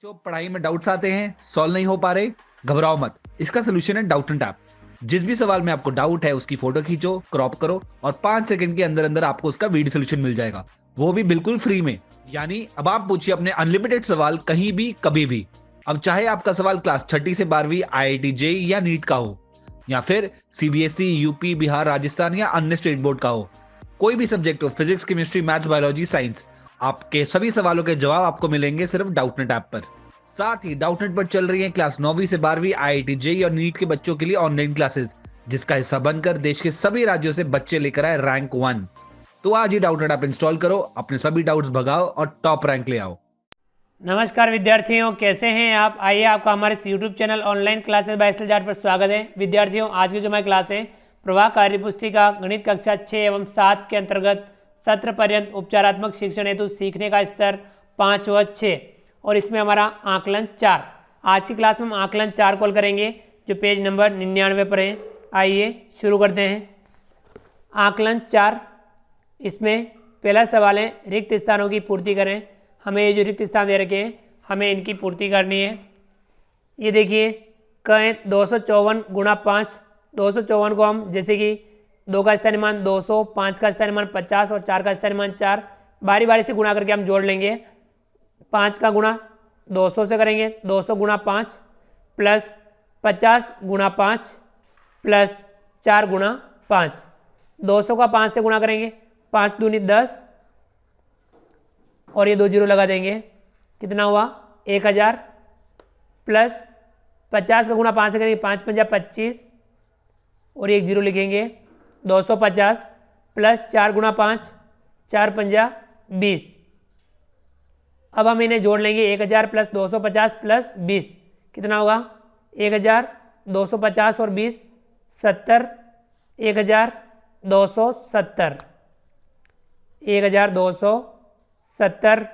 बच्चों पढ़ाई में डाउट्स आते हैं, सॉल्व नहीं हो पा रहे, घबराओ मत। इसका सोल्यूशन है डाउटंट ऐप। जिस भी सवाल में आपको डाउट है उसकी फोटो खींचो, क्रॉप करो और 5 सेकंड के अंदर अंदर आपको उसका वीडियो सोल्यूशन मिल जाएगा, वो भी बिल्कुल फ्री में। यानी अब आप पूछिए अपने अनलिमिटेड सवाल कहीं भी कभी भी। अब चाहे आपका सवाल क्लास छठी से 12वीं आईआईटी जेईई या नीट का हो, या फिर सीबीएसई यूपी बिहार राजस्थान या अन्य स्टेट बोर्ड का हो, कोई भी सब्जेक्ट हो, physics chemistry maths biology science, आपके सभी सवालों के जवाब आपको मिलेंगे सिर्फ डाउटनेट ऐप पर। साथ ही डाउटनेट पर चल रही है क्लास 9वीं से 12वीं आईआईटी जेईई और नीट के बच्चों के लिए ऑनलाइन क्लासेस, जिसका हिस्सा बनकर देश के सभी राज्यों से बच्चे लेकर आए रैंक 1। तो आज ही डाउटनेट ऐप इंस्टॉल करो, अपने सभी डाउट्स भगाओ और टॉप रैंक ले आओ। नमस्कार विद्यार्थियों, कैसे हैं आप। आइए आपका हमारे YouTube channel online classes by S Jat पर स्वागत है। विद्यार्थियों, आज की जो हमारी क्लास है प्रवाह कार्य पुस्तिका गणित कक्षा 6 एवं 7 के अंतर्गत सत्र पर्यंत उपचारात्मक शिक्षण हेतु सीखने का स्तर 5 व 6, और इसमें हमारा आकलन 4। आज की क्लास में हम आकलन 4 कॉल करेंगे जो पेज नंबर 99 पर है। आइए शुरू करते हैं। आकलन 4, इसमें पहला सवाल है रिक्त स्थानों की पूर्ति करें। हमें ये जो रिक्त स्थान दे रखे हैं हमें इनकी पूर्ति करनी है। ये देखिए कहें 254 गुणा 5। 254 को हम जैसे कि 2 का स्थानीय मान 200, 5 का स्थानीय मान 50 और 4 का स्थानीय मान 4, बारी बारी से गुणा करके हम जोड़ लेंगे। 5 का गुणा 200 से करेंगे, 200 गुणा 5 प्लस 50 गुणा 5 प्लस 4 गुणा 5। 200 का 5 से गुणा करेंगे, 5 दूनी 10 और ये 2 जीरो लगा देंगे। कितना हुआ 1000 प्लस 50 का गुणा 5 से करेंगे, 5 पंजा 25 और 1 जीरो लिखेंगे। 250 प्लस 4 गुणा 5, 4 पंजा 20। अब हम इन्हें जोड़ लेंगे। 1000 प्लस 250 प्लस 20 कितना होगा 1000, 250 और 20 70, 1270, 1270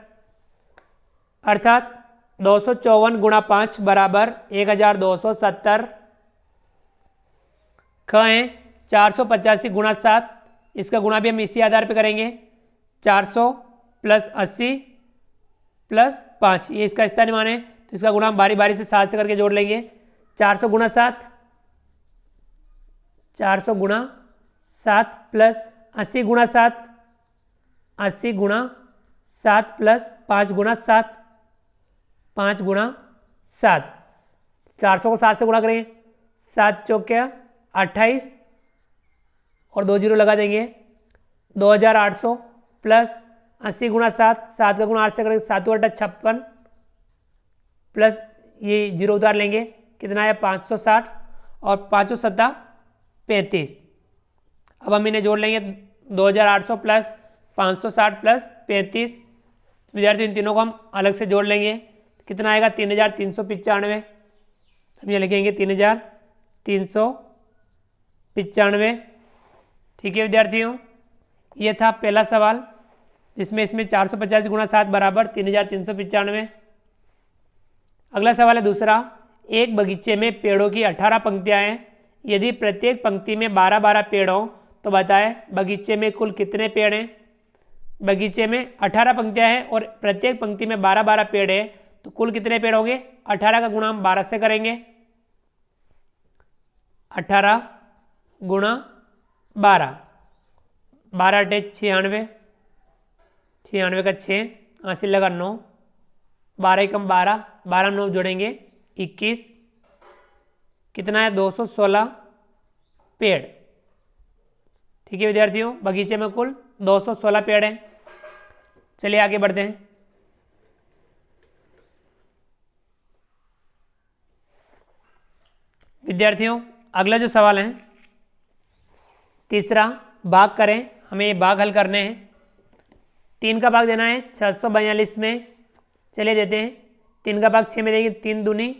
अर्थात 254 गुणा 5 बराबर 1270। कहें 485 गुणा 7, इसका गुणा भी हम इसी आधार पे करेंगे। 400 प्लस 80 प्लस 5, ये इसका स्थानीय मान है तो इसका गुणा हम बारी बारी से 7 से करके जोड़ लेंगे। 400 गुणा 7, 400 गुणा 7 प्लस 80 गुणा 7, 80 गुणा 7 प्लस 5 गुणा 7, 5 गुणा 7। 400 को 7 से गुणा करेंगे, 7 चौके 28 और 2 जीरो लगा देंगे। 2800 प्लस 80 गुणा 7, 7 का गुणा 8 से करेंगे, 7 8 56 प्लस ये जीरो उतार लेंगे। कितना है 560 और 507 35। अब हम इन्हें जोड़ लेंगे। 2800 प्लस 560 प्लस 35। विद्यार्थी इन तीनों को हम अलग से जोड़ लेंगे। कितना आएगा 3395। हम ये लिखेंगे 3395। ठीक है विद्यार्थियों, ये था पहला सवाल जिसमें इसमें 450 गुणा 7 बराबर 3395। अगला सवाल है दूसरा। एक बगीचे में पेड़ों की 18 पंक्तियां हैं। यदि प्रत्येक पंक्ति में 12-12 पेड़ हों तो बताएं बगीचे में कुल कितने पेड़ हैं। बगीचे में 18 पंक्तियां हैं और प्रत्येक पंक्ति में 12-12 पेड़ है तो कुल कितने पेड़ होंगे। 18 का गुणा हम 12 से करेंगे। 18 गुणा 12, 12 अटे 96, 96 का 6, हासिल लगा 9, 12 कम 12, 12 9 जोड़ेंगे 21। कितना है 216 पेड़। ठीक है विद्यार्थियों, बगीचे में कुल 216 पेड़ हैं। चलिए आगे बढ़ते हैं। विद्यार्थियों अगला जो सवाल है तीसरा, भाग करें। हमें ये भाग हल करने हैं। 3 का भाग देना है 642 में। चलिए देते हैं। 3 का भाग 6 में देंगे, 3 दूनी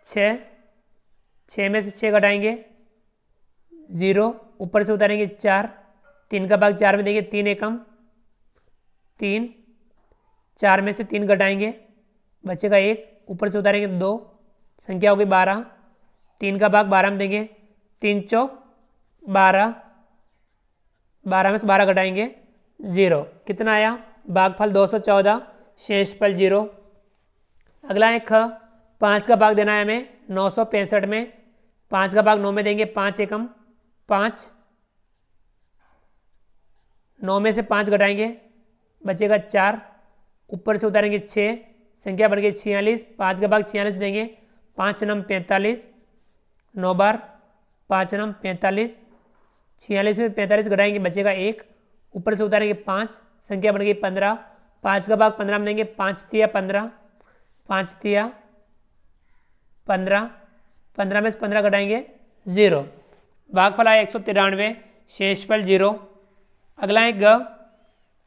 6, 6 में से 6 घटाएंगे 0, ऊपर से उतारेंगे 4। 3 का भाग 4 में देंगे, 3 एकम 3, 4 में से 3 घटाएंगे बचेगा 1, ऊपर से उतारेंगे 2, संख्या होगी 12। 3 का भाग 12 में देंगे, 3 चौक 12, 12 में से 12 घटाएंगे 0। कितना आया भागफल 214, शेषफल 0। अगला है ख, 5 का भाग देना है हमें 965 में। 5 का भाग 9 में देंगे, 5 एकम 5, 9 में से 5 घटाएंगे बचेगा 4, ऊपर से उतारेंगे 6, संख्या बढ़ गई 46। 5 का भाग 46 देंगे, 5 नम 45, 9 बार 5 नम 45, 46 में 45 घटाएंगे बचेगा 1, ऊपर से उतारेंगे 5, संख्या बढ़ गई 15। 5 का भाग 15 में देंगे, 5 तिया 15, 5 तिया 15, 15 में से 15 घटाएंगे 0। भागफल आया 193, शेषफल 0। अगला है ग,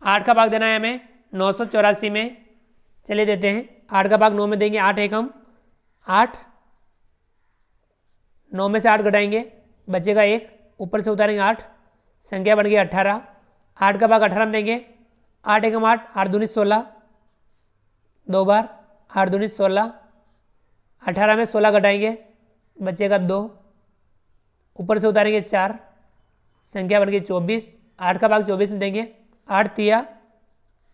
8 का भाग देना है हमें 984 में। चलिए देते हैं, 8 का भाग 9 में देंगे, 8 एकम 8, 9 में से 8 घटाएंगे बचेगा 1, ऊपर से उतारेंगे 8, संख्या बढ़ गई 18। 8 का भाग 18 में देंगे, 8 एकम 8, 8 दूनी 16, 2 बार 8 दूनी 16, 18 में 16 घटाएंगे बचेगा 2, ऊपर से उतारेंगे 4, संख्या बढ़ गई 24। 8 का भाग 24 में देंगे, 8 तिया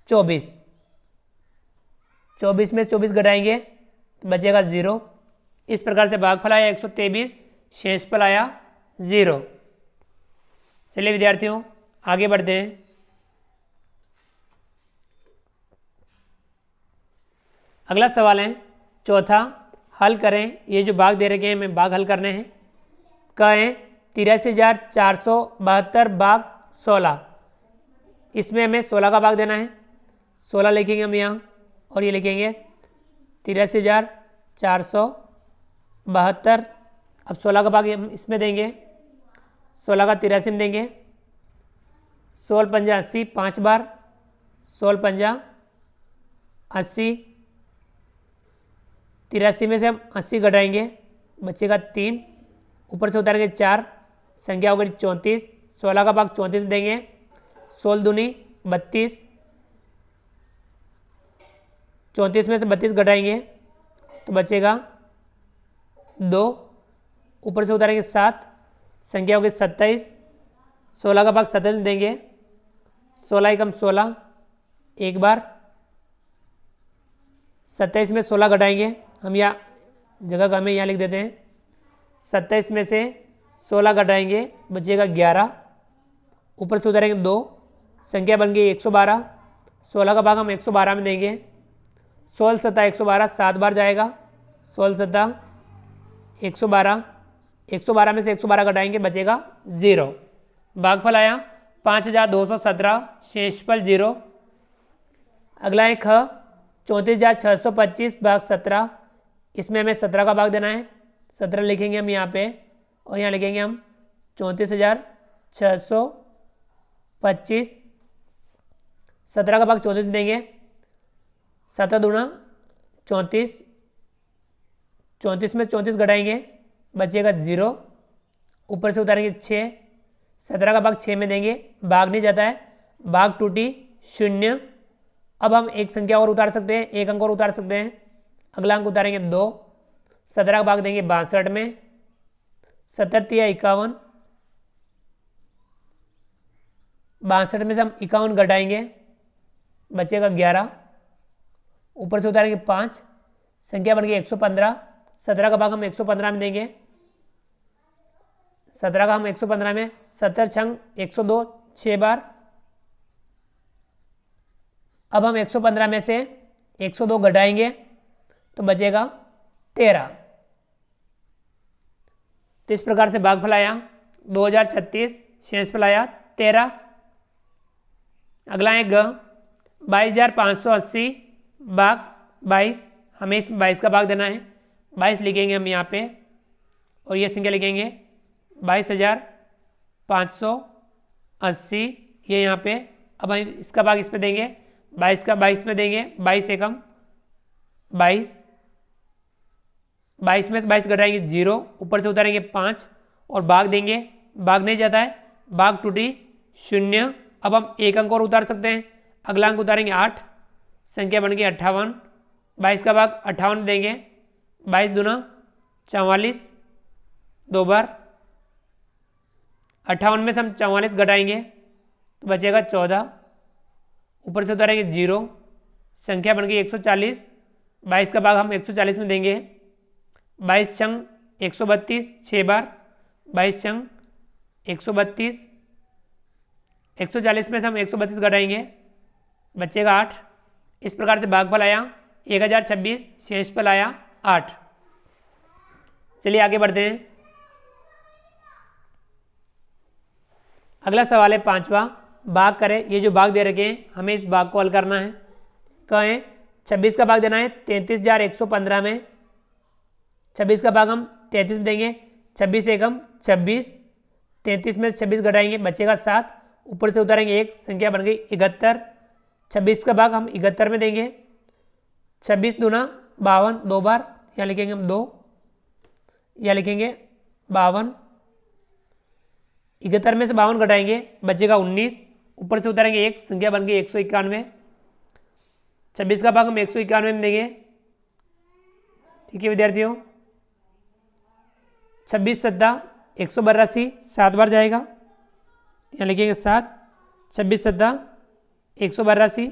24, 24 में 24 घटाएंगे तो बचेगा 0। इस प्रकार से भागफल आया 123, शेषफल आया 0। चलिए विद्यार्थियों आगे बढ़ते हैं। अगला सवाल है चौथा, हल करें। ये जो भाग दे रखे हैं हमें भाग हल करने हैं। कहें 83,472 भाग 16, इसमें हमें 16 का भाग देना है। 16 लिखेंगे हम यहाँ और ये लिखेंगे 83,472। अब 16 का भाग हम इसमें देंगे, 16 का 83 में देंगे, 16 पंजा 80 5 बार, 16 पंजा 80, 83 में से हम 80 घटाएंगे बचेगा 3, ऊपर से उतारेंगे 4, संख्या हो गई 34। 16 का भाग 34 में देंगे, 16 दूनी 32, 34 में से 32 घटाएंगे तो बचेगा 2, ऊपर से उतारेंगे 7, संख्या हो गई 27। 16 का भाग 27 में देंगे, 16 एकम 16, एक बार 27 में 16 घटाएंगे, हम यहाँ जगह का हमें यहाँ लिख देते हैं। 27 में से 16 घटाएंगे बचेगा 11, ऊपर से उतारेंगे 2, संख्या बन गई 112। 16 का भाग हम 112 में देंगे, 16 सत्ता 112 7 बार जाएगा, 16 सत्ता 112, 112 में से 112 घटाएंगे बचेगा 0। भागफल आया 5217, शेषफल 0। अगला है ख, 34,625 भाग 17, इसमें हमें 17 का भाग देना है। 17 लिखेंगे हम यहाँ पे और यहाँ लिखेंगे हम 34,625। 17 का भाग 34 देंगे, 7 दूना 34, 34 में 34 घटाएंगे बचेगा 0, ऊपर से उतारेंगे 6। 17 का भाग 6 में देंगे, भाग नहीं जाता है, भाग टूटी 0। अब हम एक संख्या और उतार सकते हैं, एक अंक और उतार सकते हैं। अगला अंक उतारेंगे 2। 17 का भाग देंगे 62 में, 70 या 51, 62 में से हम 51 घटाएंगे बचेगा 11, ऊपर से उतारेंगे 5, संख्या बन गई 115। 17 का भाग हम 115 में देंगे, 17 का हम 115 में 70 छंग 102 6 बार। अब हम 115 में से 102 घटाएंगे तो बचेगा 13। तो इस प्रकार से भागफल आया 2036, शेषफल आया 13। अगला है ग, 22,580 भाग 22, हमें इस 22 का भाग देना है। 22 लिखेंगे हम यहाँ पे और ये संख्या लिखेंगे 22,580, ये यहाँ पे। अब हम इसका भाग इस पे देंगे, 22 का 22 में देंगे, 22 एकम 22, 22 में से 22 घटाएंगे 0, ऊपर से उतारेंगे 5 और भाग देंगे, भाग नहीं जाता है, भाग टूटी 0। अब हम एक अंक और उतार सकते हैं, अगला अंक उतारेंगे 8, संख्या बन गई 58। 22 का भाग 58 में देंगे, 22 दूना 44, 2 बार 58 में से हम 44 घटाएंगे तो बचेगा 14, ऊपर से उतारेंगे 0, संख्या बन गई 140। 22 का भाग हम 140 में देंगे। 22 छंग 132 6 बार, 22 छंग 132, 140 में से हम 132 घटाएंगे, बचेगा 8। इस प्रकार से भागफल आया 1026, शेषफल आया 8। चलिए आगे बढ़ते हैं। अगला सवाल है 5वां, भाग करें। ये जो भाग दे रखे हैं हमें इस भाग को हल करना है। कहें 26 का भाग देना है 33,115 में। 26 का भाग हम 33 में देंगे, 26 एकम 26, 33 में से 26 घटाएंगे, बचेगा 7। ऊपर से उतारेंगे 1, संख्या बन गई 71। 26 का भाग हम 71 में देंगे, 26 दूना 52, 2 बार, यहाँ लिखेंगे हम 2, यहाँ लिखेंगे 52। 71 में से 52 घटाएंगे, बचेगा 19। ऊपर से उतारेंगे 1, संख्या बन गई 191। 26 का भाग हम 191 में देंगे। ठीक है विद्यार्थियों, 26 सत्ता 182, 7 बार जाएगा, यहाँ लिखेंगे 7। 26 सत्ता 182,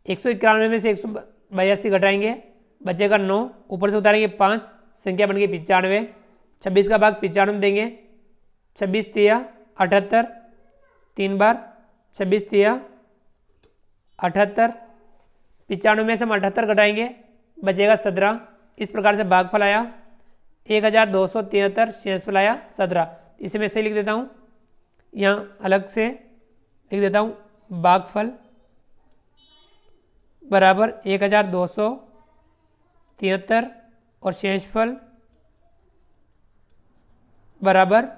191 में से 182 घटाएंगे, बचेगा 9। ऊपर से उतारेंगे 5, संख्या बन गई 95। 26 का भाग 95 में देंगे, 26 तिया 78, 3 बार, 26 तिया 78, 95 में से हम 78 घटाएंगे, बचेगा 17। इस प्रकार से भागफल आया 1273, शेषफल आया 17। इसे मैं ऐसे लिख देता हूँ, यहाँ अलग से लिख देता हूँ, भागफल बराबर 1273 और शेषफल बराबर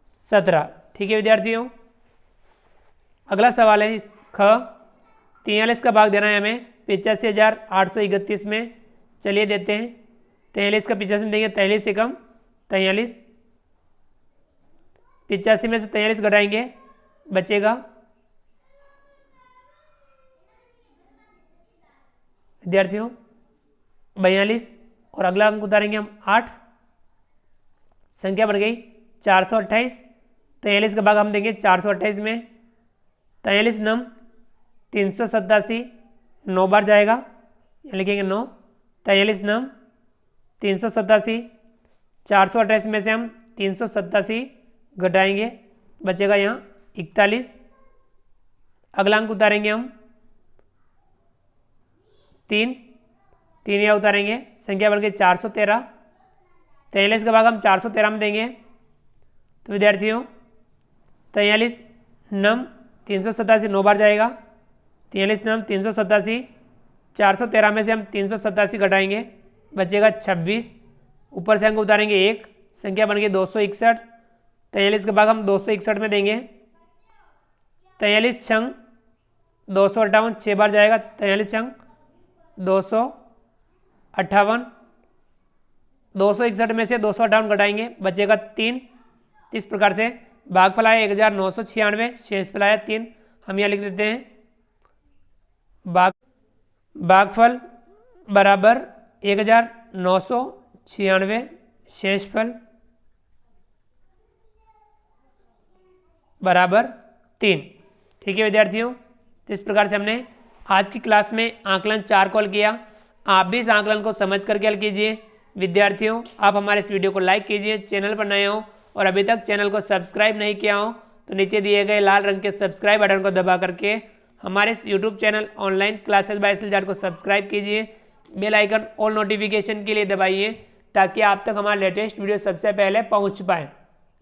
17। ठीक है विद्यार्थियों। अगला सवाल है ख, 43 का भाग देना है हमें 85,831 में। चलिए देते हैं। 43 का 85 में देंगे, 43 एकम 43, 85 में से 43 घटाएंगे, बचेगा विद्यार्थियों 42। और अगला अंक उतारेंगे हम 8, संख्या बढ़ गई 428। 43 का भाग हम देंगे 428 में, 43 नम 387, 9 बार जाएगा, यहाँ लिखेंगे 9। 43 नम 387, 428 में से हम 387 घटाएंगे, बचेगा यहाँ 41। अगला अंक उतारेंगे हम 3, यहाँ उतारेंगे, संख्या बढ़ गई 413। 43 का भाग हम 413 में देंगे, तो विद्यार्थियों 43 नम 387, 9 बार जाएगा, 43 नम 387, 413 में से हम 387 घटाएंगे, बचेगा 26। ऊपर से अंक उतारेंगे 1, संख्या बन गई 261। 43 का भाग हम 261 में देंगे, 43 छंग 258, 6 बार जाएगा, 43 छंग 258, 261 में से 258 घटाएंगे, बचेगा 3। इस प्रकार से भागफल आया 1996, शेषफल आया 3। हम यहाँ लिख देते हैं, भागफल बराबर 1996, शेषफल बराबर 3। ठीक है विद्यार्थियों, तो इस प्रकार से हमने आज की क्लास में आकलन 4 को हल किया। आप भी इस आकलन को समझ करके हल कीजिए। विद्यार्थियों, आप हमारे इस वीडियो को लाइक कीजिए, चैनल पर नए हो और अभी तक चैनल को सब्सक्राइब नहीं किया हो तो नीचे दिए गए लाल रंग के सब्सक्राइब बटन को दबा करके हमारे इस YouTube channel online classes bye SLJAR को सब्सक्राइब कीजिए। बेल आइकन ऑल नोटिफिकेशन के लिए दबाइए ताकि आप तक हमारा लेटेस्ट वीडियो सबसे पहले पहुंच पाए।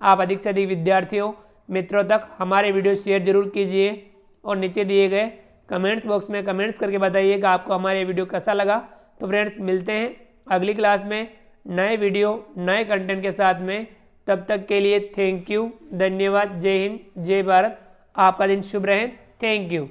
आप अधिक से अधिक विद्यार्थियों मित्रों तक हमारे वीडियो शेयर जरूर कीजिए और नीचे दिए गए कमेंट्स बॉक्स में कमेंट्स करके बताइए कि आपको हमारे वीडियो कैसा लगा। तो फ्रेंड्स, मिलते हैं अगली क्लास में नए वीडियो नए कंटेंट के साथ में। तब तक के लिए थैंक यू, धन्यवाद, जय हिंद, जय भारत। आपका दिन शुभ रहे। Thank you.